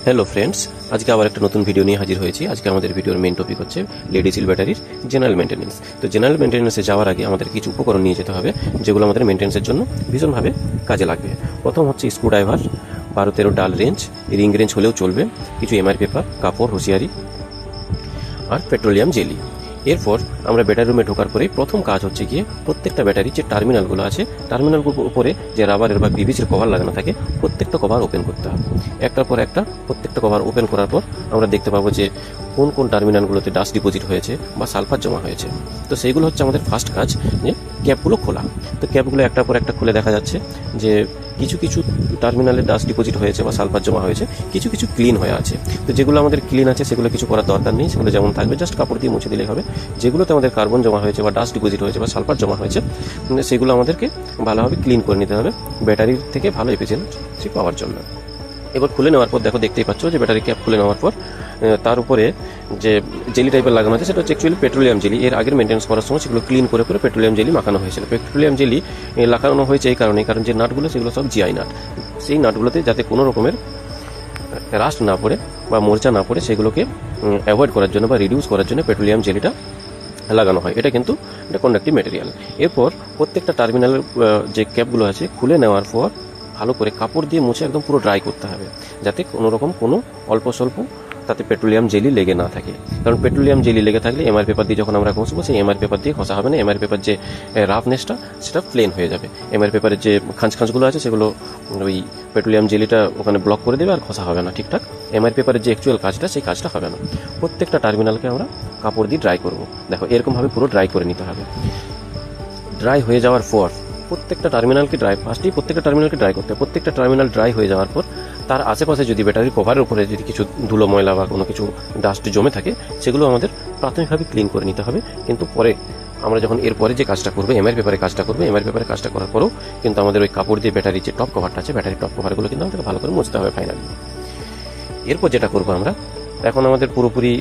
Hello friends, আজকে আবার একটা নতুন ভিডিও নিয়ে হাজির হয়েছি। আজকে আমাদের ভিডিওর মেইন টপিক হচ্ছে লেডিসিল ব্যাটারির জেনারেল মেনটেন্যান্স। তো জেনারেল মেনটেন্যান্সে যাওয়ার আগে আমাদের কিছু উপকরণ নিয়ে যেতে হবে, যেগুলো আমাদের মেনটেন্যান্সের জন্য ভীষণভাবে কাজে লাগবে। প্রথম হচ্ছে স্ক্রুড্রাইভার, 12-13 ডাল রেঞ্জ, রিং রেঞ্জ হলেও চলবে, কিছু এমআর পেপার, কাপড়, হুঁশিয়ারি আর পেট্রোলিয়াম জেলি। এরপর আমরা ব্যাটারি রুমে ঢোকার পরেই প্রথম কাজ হচ্ছে গিয়ে প্রত্যেকটা ব্যাটারির যে টার্মিনালগুলো আছে, টার্মিনালগুলোর উপরে যে রাবারের বা পিভিসির কভার লাগানো থাকে, প্রত্যেকটা কভার ওপেন করতে হবে। একটার পর একটা প্রত্যেকটা কভার ওপেন করার পর আমরা দেখতে পাবো যে কোন কোন টার্মিনালগুলোতে ডাস্ট ডিপোজিট হয়েছে বা সালফার জমা হয়েছে। তো সেইগুলো হচ্ছে আমাদের ফার্স্ট কাজ, যে ক্যাপগুলো খোলা। তো ক্যাপগুলো একটার পর একটা খুলে দেখা যাচ্ছে যে কিছু কিছু টার্মিনালে ডাস্ট ডিপোজিট হয়েছে বা সালফার জমা হয়েছে, কিছু কিছু ক্লিন হয়ে আছে। তো যেগুলো আমাদের ক্লিন আছে সেগুলো কিছু করার দরকার নেই, সেগুলো যেমন থাকবে জাস্ট কাপড় দিয়ে মুছে দিলেই হবে। যেগুলোতে আমাদের কার্বন জমা হয়েছে বা ডাস্ট ডিপোজিট হয়েছে বা সালফার জমা হয়েছে, সেগুলো আমাদেরকে ভালোভাবে ক্লিন করে নিতে হবে ব্যাটারির থেকে ভালো এফিসিয়েন্সি পাওয়ার জন্য। এবার খুলে নেওয়ার পর দেখতেই পাচ্ছ যে ব্যাটারি ক্যাপ খুলে নেওয়ার পর তার উপরে যে জেলি টাইপের লাগানো আছে সেটা হচ্ছে অ্যাকচুয়ালি পেট্রোলিয়াম জেলি। এর আগের মেনটেন্স করার সময় সেগুলো ক্লিন করে পেট্রোলিয়াম জেলি মাখানো হয়েছিল। পেট্রোলিয়াম জেলি লাগানো হয়েছে এই কারণে, কারণ যে নাটগুলো সেগুলো সব জিআই নাট। সেই নাটগুলোতে যাতে কোনো রকমের রাস্ট না পড়ে বা মোর্চা না পড়ে, সেগুলোকে অ্যাভয়েড করার জন্য বা রিডিউস করার জন্য পেট্রোলিয়াম জেলিটা লাগানো হয়। এটা কিন্তু এটা কন্ডাক্টিভ ম্যাটেরিয়াল। এরপর প্রত্যেকটা টার্মিনালের যে ক্যাপগুলো আছে খুলে নেওয়ার পর ভালো করে কাপড় দিয়ে মুছে একদম পুরো ড্রাই করতে হবে, যাতে কোনো রকম কোনো অল্প স্বল্প তাতে পেট্রোলিয়াম জেলি লেগে না থাকে। কারণ পেট্রোলিয়াম জেলি লেগে থাকলে এমআর পেপার দিয়ে যখন আমরা ঘষবো, সেই এমআর পেপার দিয়ে ঘষা হবে না। এমআর পেপার যে রাফনেসটা সেটা প্লেন হয়ে যাবে। এমআর পেপারের যে খাঁজগুলো আছে সেগুলো ওই পেট্রোলিয়াম জেলিটা ওখানে ব্লক করে দেবে আর ঘষা হবে না ঠিকঠাক। এমআর পেপারের যে অ্যাকচুয়াল কাজটা, সেই কাজটা হবে না। প্রত্যেকটা টার্মিনালকে আমরা কাপড় দিয়ে ড্রাই করবো। দেখো এরকমভাবে পুরো ড্রাই করে নিতে হবে। ড্রাই হয়ে যাওয়ার পর প্রত্যেকটা টার্মিনালকে ড্রাই করতে হবে। প্রত্যেকটা টার্মিনাল ড্রাই হয়ে যাওয়ার পর তার আশেপাশে যদি ব্যাটারির কভারের উপরে যদি কিছু ধুলো ময়লা বা কোনো কিছু ডাস্ট জমে থাকে, সেগুলো আমাদের প্রাথমিকভাবে ক্লিন করে নিতে হবে। কিন্তু পরে আমরা যখন এরপরে যে কাজটা করবো, এমআর পেপারে কাজটা করবো, এমআর পেপারে কাজটা করার পরেও কিন্তু আমাদের ওই কাপড় দিয়ে ব্যাটারির যে টপ কভারটা আছে, ব্যাটারির টপ কভারগুলো কিন্তু আমাদেরকে ভালো করে মুছতে হবে ফাইনালি। এরপর যেটা করবো আমরা, এখন আমাদের পুরোপুরি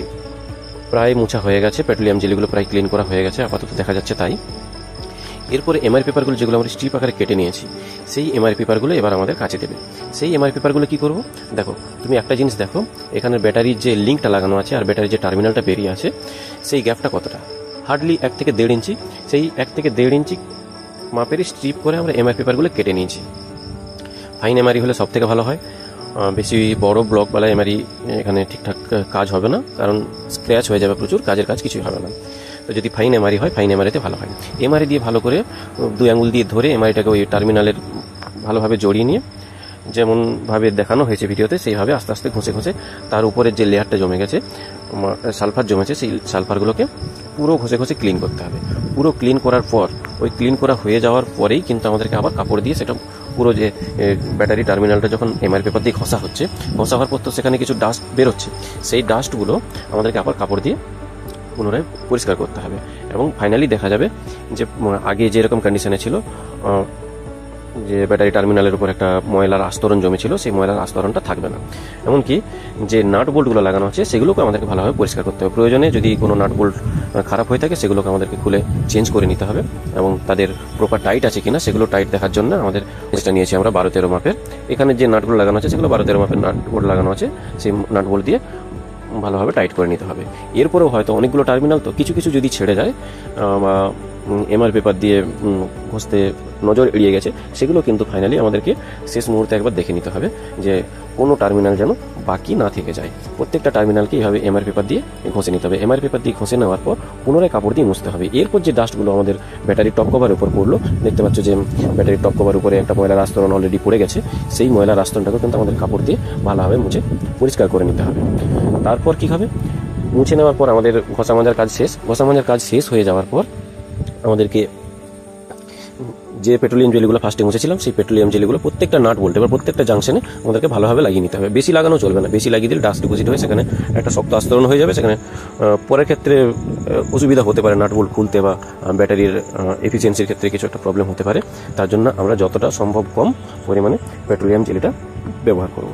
প্রায় মোছা হয়ে গেছে, পেট্রোলিয়াম জেলিগুলো প্রায় ক্লিন করা হয়ে গেছে আপাতত দেখা যাচ্ছে তাই। এরপরে এমআর পেপারগুলো যেগুলো আমরা স্ট্রিপ আকারে কেটে নিয়েছি, সেই এমআর পেপারগুলো এবার আমাদের কাছে দেবে। সেই এমআর পেপারগুলো কি করব, দেখো তুমি একটা জিনিস দেখো, এখানে ব্যাটারির যে লিঙ্কটা লাগানো আছে আর ব্যাটারির যে টার্মিনালটা বেরিয়ে আছে, সেই গ্যাপটা কতটা, হার্ডলি 1 থেকে 1.5 ইঞ্চি। সেই 1 থেকে 1.5 ইঞ্চি মাপের স্ট্রিপ করে আমরা এমআর পেপারগুলো কেটে নিয়েছি। ফাইন এমআরই হলে সব থেকে ভালো হয়। বেশি বড় ব্লকওয়ালা এমআরই এখানে ঠিকঠাক কাজ হবে না, কারণ স্ক্র্যাচ হয়ে যাবে প্রচুর, কাজের কাজ কিছুই হবে না। তো যদি ফাইন এমআরই হয়, ফাইন এমআরইতে ভালো হয়। এমআরই দিয়ে ভালো করে 2 আঙুল দিয়ে ধরে এমআরইটাকে ওই টার্মিনালের ভালোভাবে জড়িয়ে নিয়ে, যেমনভাবে দেখানো হয়েছে ভিডিওতে, সেইভাবে আস্তে আস্তে ঘষে ঘষে তার উপরের যে লেয়ারটা জমে গেছে, সালফার জমেছে, সেই সালফারগুলোকে পুরো ঘষে ঘষে ক্লিন করতে হবে। পুরো ক্লিন করার পর, ওই ক্লিন করা হয়ে যাওয়ার পরেই কিন্তু আমাদেরকে আবার কাপড় দিয়ে সেটা পুরো যে ব্যাটারি টার্মিনালটা যখন এমআর পেপার দিয়ে ঘষা হচ্ছে, ঘষা হওয়ার পর তো সেখানে কিছু ডাস্ট বেরোচ্ছে, সেই ডাস্টগুলো আমাদেরকে আবার কাপড় দিয়ে পুনরায় পরিষ্কার করতে হবে। এবং ফাইনালি দেখা যাবে যে আগে যেরকম কন্ডিশনে ছিল, যে ব্যাটারি টার্মিনালের উপর একটা ময়লার আস্তরণ জমেছিল, সেই ময়লার আস্তরণটা থাকবে না। এমনকি যে নাট বোল্টগুলো লাগানো আছে সেগুলোকে আমাদেরকে ভালোভাবে পরিষ্কার করতে হবে। প্রয়োজনে যদি কোনো নাট বোল্ট খারাপ হয়ে থাকে, সেগুলোকে আমাদেরকে খুলে চেঞ্জ করে নিতে হবে এবং তাদের প্রপার টাইট আছে কিনা সেগুলো টাইট দেখার জন্য আমাদের যেটা নিয়েছি আমরা 12-13 মাপের। এখানে যে নাটগুলো লাগানো আছে সেগুলো 12-13 মাপের নাট বোল্ট লাগানো আছে, সেই নাট বোল্ট দিয়ে ভালোভাবে টাইট করে নিতে হবে। এরপরেও হয়তো অনেকগুলো টার্মিনাল তো কিছু কিছু যদি ছেড়ে যায় বা এমআর পেপার দিয়ে ঘষতে নজর এড়িয়ে গেছে, সেগুলো কিন্তু ফাইনালি আমাদেরকে শেষ মুহূর্তে একবার দেখে নিতে হবে যে কোনো টার্মিনাল যেন বাকি না থেকে যায়। প্রত্যেকটা টার্মিনালকে এইভাবে এমআর পেপার দিয়ে ঘষে নিতে হবে। এমআর পেপার দিয়ে ঘষে নেওয়ার পর পুনরায় কাপড় দিয়ে মুছতে হবে। এরপর যে ডাস্টগুলো আমাদের ব্যাটারির টপ কভারের উপর পড়লো, দেখতে পাচ্ছ যে ব্যাটারির টপ কভার উপরে একটা ময়লার আস্তরণ অলরেডি পড়ে গেছে, সেই ময়লার আস্তরণটাকে কিন্তু আমাদের কাপড় দিয়ে ভালোভাবে মুছে পরিষ্কার করে নিতে হবে। তারপর কি হবে, মুছে নেওয়ার পর আমাদের ঘষা মাজার কাজ শেষ। ঘষা মাজার কাজ শেষ হয়ে যাওয়ার পর আমাদেরকে যে পেট্রোলিয়াম জেলিগুলো ফার্স্টে মুছেছিলাম, সেই পেট্রোলিয়াম জেলিগুলো প্রত্যেকটা নাট বল্টে বা প্রত্যেকটা জাংশনে আমাদেরকে ভালোভাবে লাগিয়ে নিতে হবে। বেশি লাগানো চলবে না, বেশি লাগিয়ে দিলে ডাস্ট ডিপোজিট হয়ে সেখানে একটা শক্ত আস্তরণ হয়ে যাবে, সেখানে পরের ক্ষেত্রে অসুবিধা হতে পারে, নাট বোল্ট খুলতে বা ব্যাটারির এফিসিয়েন্সির ক্ষেত্রে কিছু একটা প্রবলেম হতে পারে। তার জন্য আমরা যতটা সম্ভব কম পরিমাণে পেট্রোলিয়াম জেলিটা ব্যবহার করব।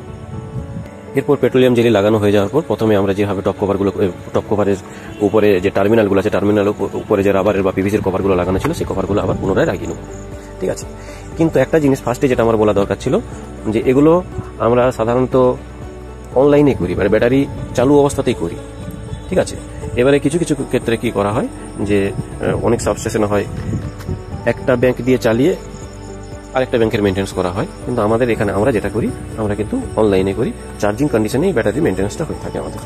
এরপর পেট্রোলিয়াম জেলি লাগানো হয়ে যাওয়ার পর প্রথমে আমরা যেভাবে টপ কভারের উপরে যে টার্মিনালগুলো আছে, টার্মিনালের উপরে যে রাবারের বা পিভিসির কভারগুলো লাগানো ছিল, সেই কভারগুলো আবার পুনরায় লাগিয়ে নেব। ঠিক আছে, কিন্তু একটা জিনিস ফার্স্টে যেটা আমার বলা দরকার ছিল, যে এগুলো আমরা সাধারণত অনলাইনে করি, মানে ব্যাটারি চালু অবস্থাতেই করি। ঠিক আছে, এবারে কিছু কিছু ক্ষেত্রে কি করা হয় যে অনেক সাবস্টেশনে হয় একটা ব্যাংক দিয়ে চালিয়ে আরেকটা ব্যাংকের মেনটেন্স করা হয়, কিন্তু আমাদের এখানে আমরা যেটা করি আমরা কিন্তু অনলাইনে করি, চার্জিং কন্ডিশনেই ব্যাটারি মেনটেন্সটা হয়ে থাকে আমাদের।